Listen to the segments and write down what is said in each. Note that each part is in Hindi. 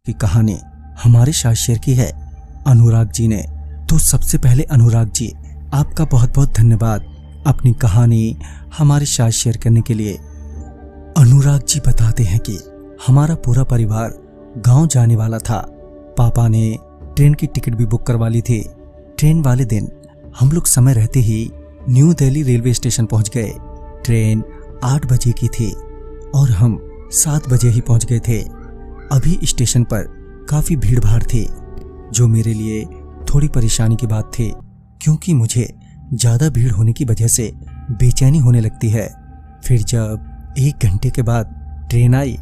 की कहानी हमारे साथ शेयर की है अनुराग जी ने। तो सबसे पहले अनुराग जी, आपका बहुत बहुत धन्यवाद अपनी कहानी हमारे साथ शेयर करने के लिए। अनुराग जी बताते हैं कि हमारा पूरा परिवार गांव जाने वाला था। पापा ने ट्रेन की टिकट भी बुक करवा ली थी। ट्रेन वाले दिन हम लोग समय रहते ही न्यू दिल्ली रेलवे स्टेशन पहुंच गए। ट्रेन 8 बजे की थी और हम 7 बजे ही पहुंच गए थे। अभी स्टेशन पर काफी भीड़ भाड़ थी, जो मेरे लिए थोड़ी परेशानी की बात थी, क्योंकि मुझे ज्यादा भीड़ होने की वजह से बेचैनी होने लगती है। फिर जब 1 घंटे के बाद ट्रेन आई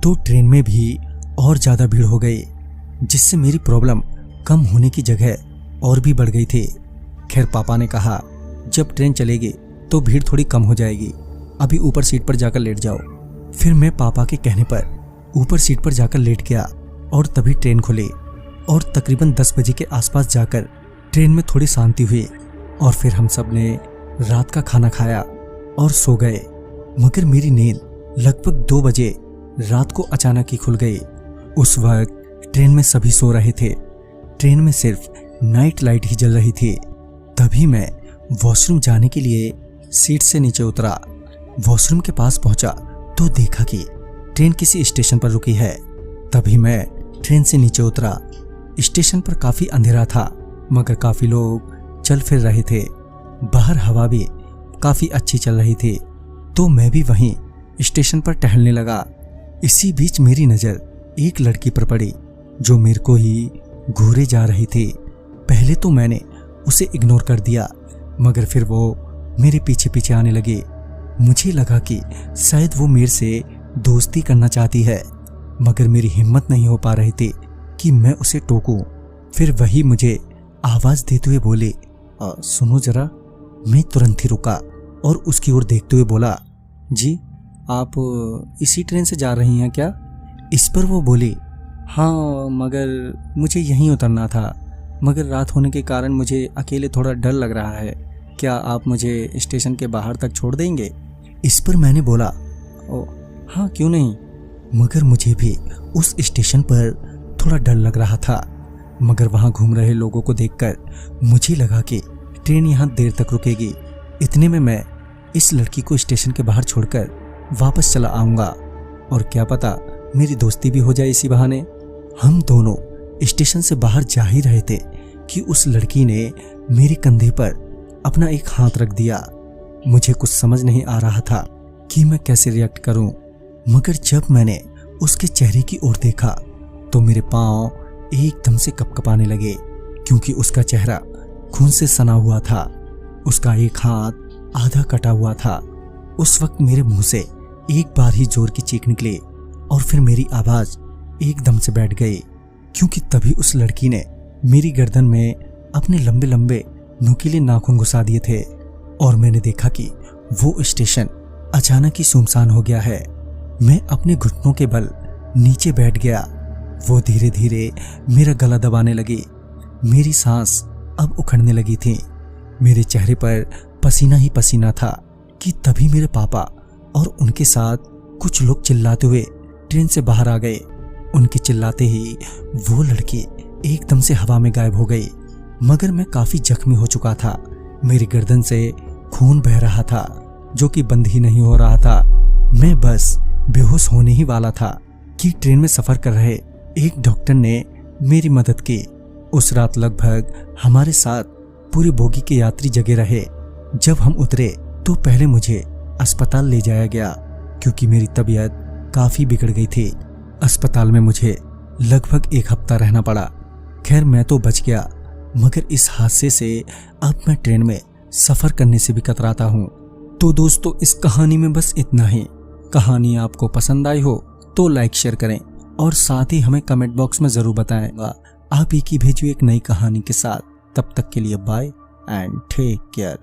तो ट्रेन में भी और ज्यादा भीड़ हो गई, जिससे मेरी प्रॉब्लम कम होने की जगह और भी बढ़ गई थी। खैर पापा ने कहा जब ट्रेन चलेगी तो भीड़ थोड़ी कम हो जाएगी, अभी ऊपर सीट पर जाकर लेट जाओ। फिर मैं पापा के कहने पर ऊपर सीट पर जाकर लेट गया और तभी ट्रेन खुली और तकरीबन 10 बजे के आसपास जाकर ट्रेन में थोड़ी शांति हुई और फिर हम सब ने रात का खाना खाया और सो गए। मगर मेरी नींद लगभग 2 बजे रात को अचानक ही खुल गई। उस वक्त ट्रेन में सभी सो रहे थे। ट्रेन में सिर्फ नाइट लाइट ही जल रही थी। तभी मैं वॉशरूम जाने के लिए सीट से नीचे उतरा। वॉशरूम के पास पहुंचा तो देखा कि ट्रेन किसी स्टेशन पर रुकी है। तभी मैं ट्रेन से नीचे उतरा। स्टेशन पर काफी अंधेरा था, मगर काफी लोग चल फिर रहे थे। बाहर हवा भी काफी अच्छी चल रही थी, तो मैं भी वहीं स्टेशन पर टहलने लगा। इसी बीच मेरी नजर एक लड़की पर पड़ी, जो मेरे को ही घूरे जा रही थी। पहले तो मैंने उसे इग्नोर कर दिया, मगर फिर वो मेरे पीछे पीछे आने लगी। मुझे लगा कि शायद वो मेरे से दोस्ती करना चाहती है, मगर मेरी हिम्मत नहीं हो पा रही थी कि मैं उसे टोकूं। फिर वही मुझे आवाज देते हुए बोली, सुनो जरा। मैं तुरंत ही रुका और उसकी ओर देखते हुए बोला, जी आप इसी ट्रेन से जा रही हैं क्या? इस पर वो बोली, हाँ मगर मुझे यहीं उतरना था, मगर रात होने के कारण मुझे अकेले थोड़ा डर लग रहा है। क्या आप मुझे स्टेशन के बाहर तक छोड़ देंगे? इस पर मैंने बोला, ओ हाँ क्यों नहीं। मगर मुझे भी उस स्टेशन पर थोड़ा डर लग रहा था, मगर वहां घूम रहे लोगों को देखकर मुझे लगा कि ट्रेन यहाँ देर तक रुकेगी। इतने में मैं इस लड़की को स्टेशन के बाहर छोड़कर वापस चला आऊंगा और क्या पता मेरी दोस्ती भी हो जाए इसी बहाने। हम दोनों स्टेशन से बाहर जा ही रहे थे कि उस लड़की ने मेरे कंधे पर अपना एक हाथ रख दिया। मुझे कुछ समझ नहीं आ रहा था कि मैं कैसे रिएक्ट करूं, मगर जब मैंने उसके चेहरे की ओर देखा तो मेरे पांव एकदम से कपकपाने लगे, क्योंकि उसका चेहरा खून से सना हुआ था। उसका एक हाथ आधा कटा हुआ था। उस वक्त मेरे मुंह से एक बार ही जोर की चीख निकली और फिर मेरी आवाज एकदम से बैठ गई, क्योंकि तभी उस लड़की ने मेरी गर्दन में अपने लंबे लंबे नुकीले नाखून घुसा दिए थे और मैंने देखा कि वो स्टेशन अचानक ही सुनसान हो गया है। मैं अपने घुटनों के बल नीचे बैठ गया। वो धीरे धीरे मेरा गला दबाने लगी। मेरी सांस अब उखड़ने लगी थी। मेरे चेहरे पर पसीना ही पसीना था कि तभी मेरे पापा और उनके साथ कुछ लोग चिल्लाते हुए ट्रेन से बाहर आ गए। उनके चिल्लाते ही वो लड़की एकदम से हवा में गायब हो गई, मगर मैं काफी जख्मी हो चुका था। मेरी गर्दन से खून बह रहा था, जो कि बंद ही नहीं हो रहा था। मैं बस बेहोश होने ही वाला था कि ट्रेन में सफर कर रहे एक डॉक्टर ने मेरी मदद की। उस रात लगभग हमारे साथ पूरी बोगी के यात्री जगे रहे। जब हम उतरे तो पहले मुझे अस्पताल ले जाया गया, क्योंकि मेरी तबीयत काफी बिगड़ गई थी। अस्पताल में मुझे लगभग 1 हफ्ता रहना पड़ा। खैर मैं तो बच गया, मगर इस हादसे से अब मैं ट्रेन में सफर करने से भी कतराता हूँ। तो दोस्तों इस कहानी में बस इतना ही। कहानी आपको पसंद आई हो तो लाइक शेयर करें और साथ ही हमें कमेंट बॉक्स में जरूर बताएगा आप ही की भेजी एक नई कहानी के साथ। तब तक के लिए बाय एंड टेक केयर।